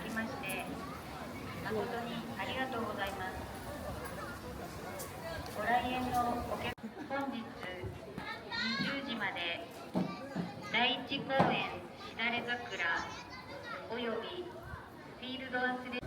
きまして誠にありがとうございます。ご来園のお客本日20時まで第一公園しだれ桜およびフィールドアスレ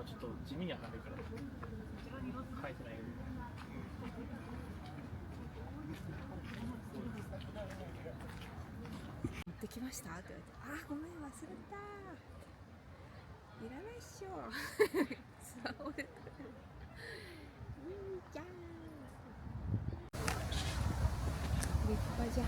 ちょっと地味に明るいから書いてないよ。持ってきましたって言われて、あ、ごめん忘れた、いらないっしょスマホでいいじゃん、立派じゃん。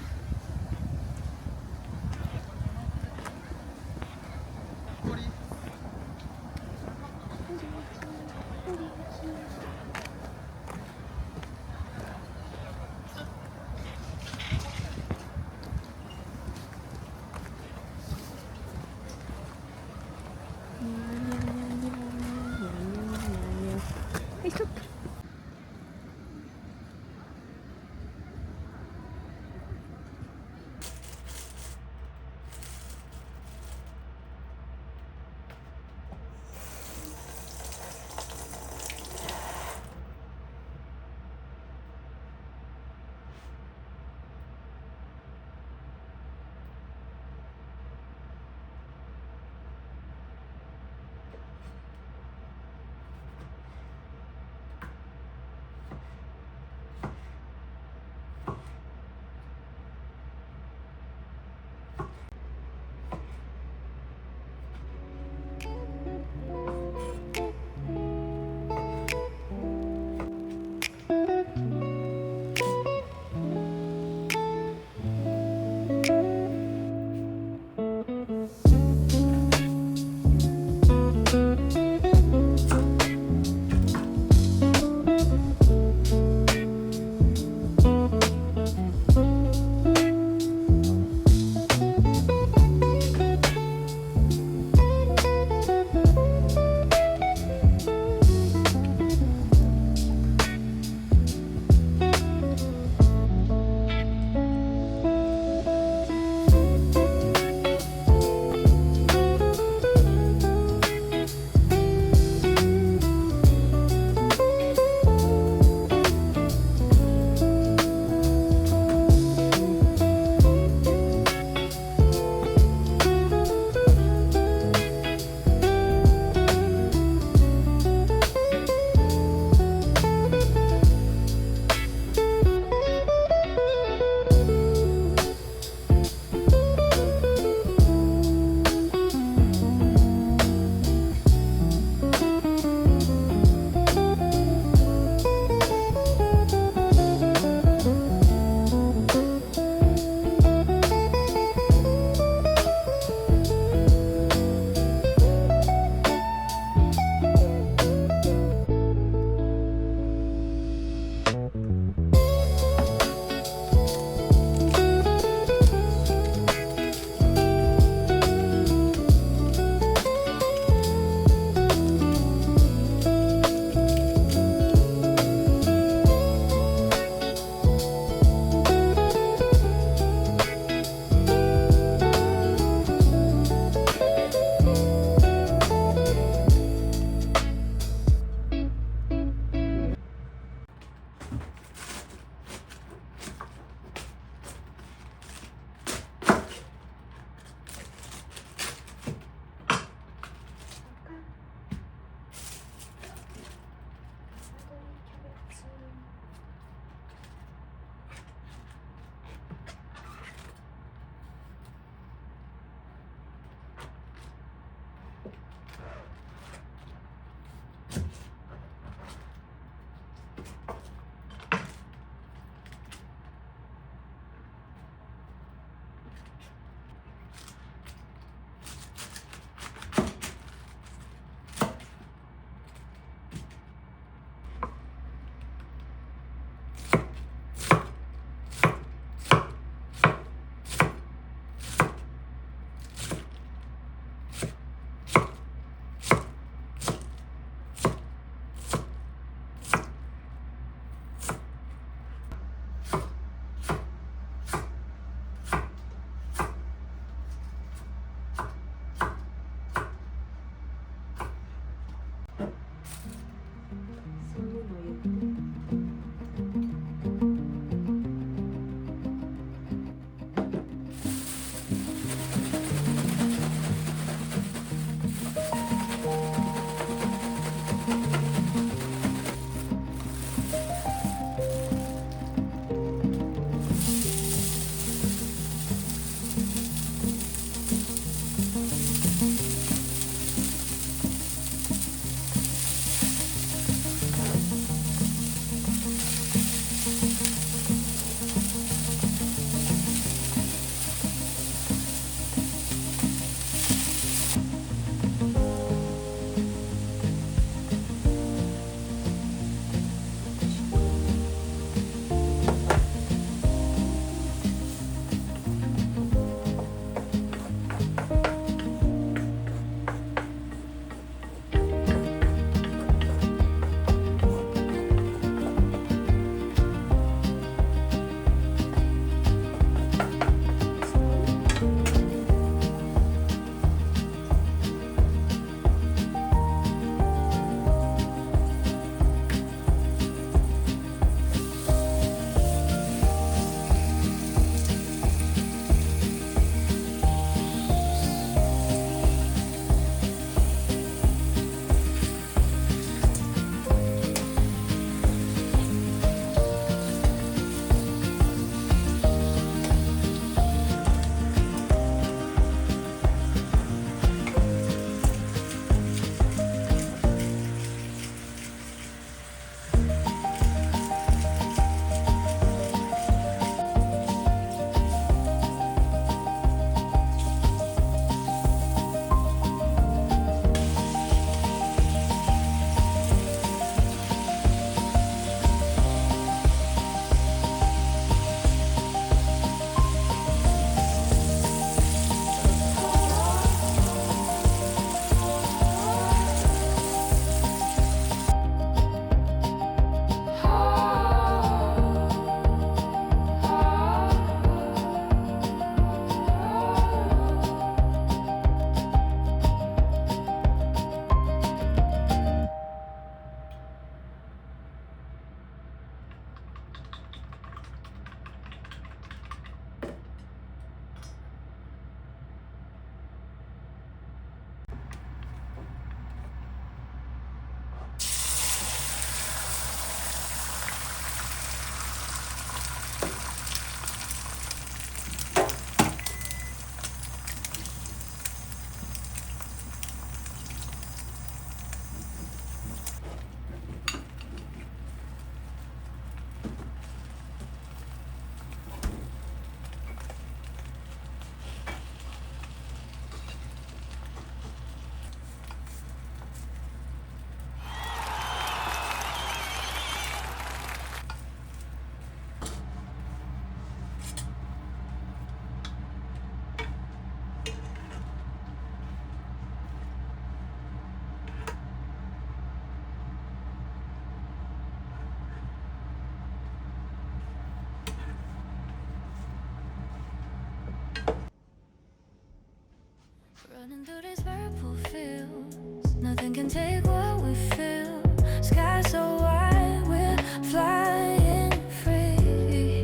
through these purple fields, nothing can take what we feel. Sky so wide, we're flying free.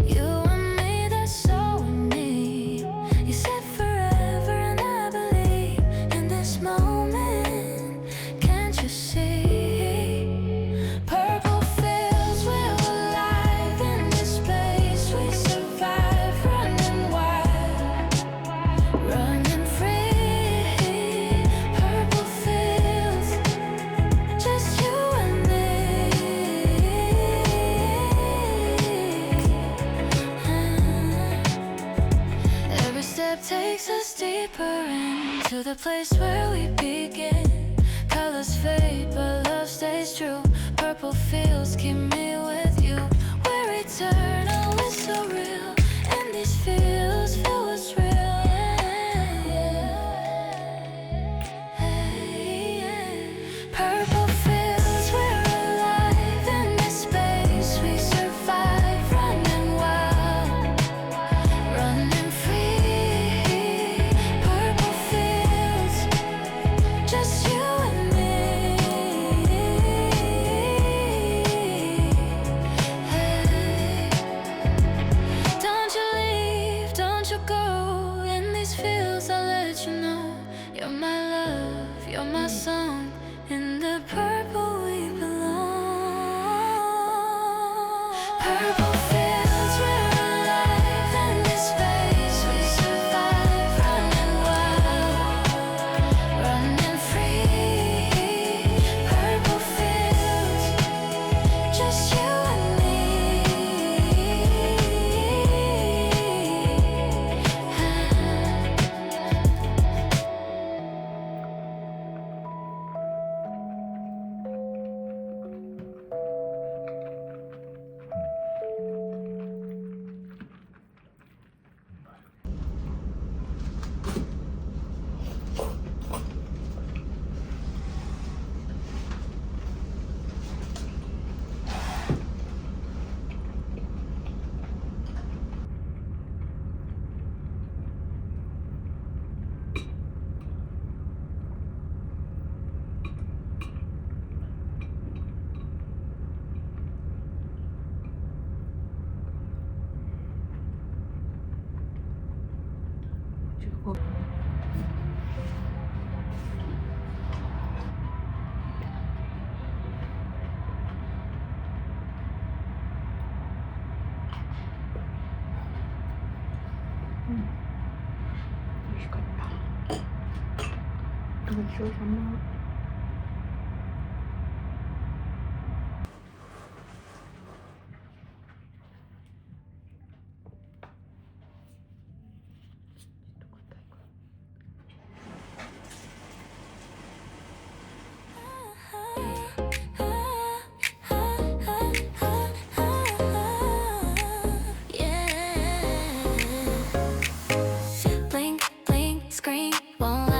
You and me, that's so we need. You said forever, and I believe in this moment. Can't you see? Purple fields, we're alive in this place. We survive, running wild, running free. Purple fields, just you and me. Every step takes us deeper into the place where we begin. Colors fade, but love stays true. Purple fields keep me with you. We're eternal, we're so real, and these feels feel what's real. Purple fields, we're alive in this space. We survive, running wild, running free. Purple fields, just you and me. Don't you leave, don't you go. In these fields, I'll let you know. You're my love, you're my song. In the purple we belong. Purple fields, we're alive in this space. We survive, running wild, running free. Purple fields, just you and me. Blink, blink, screen, won't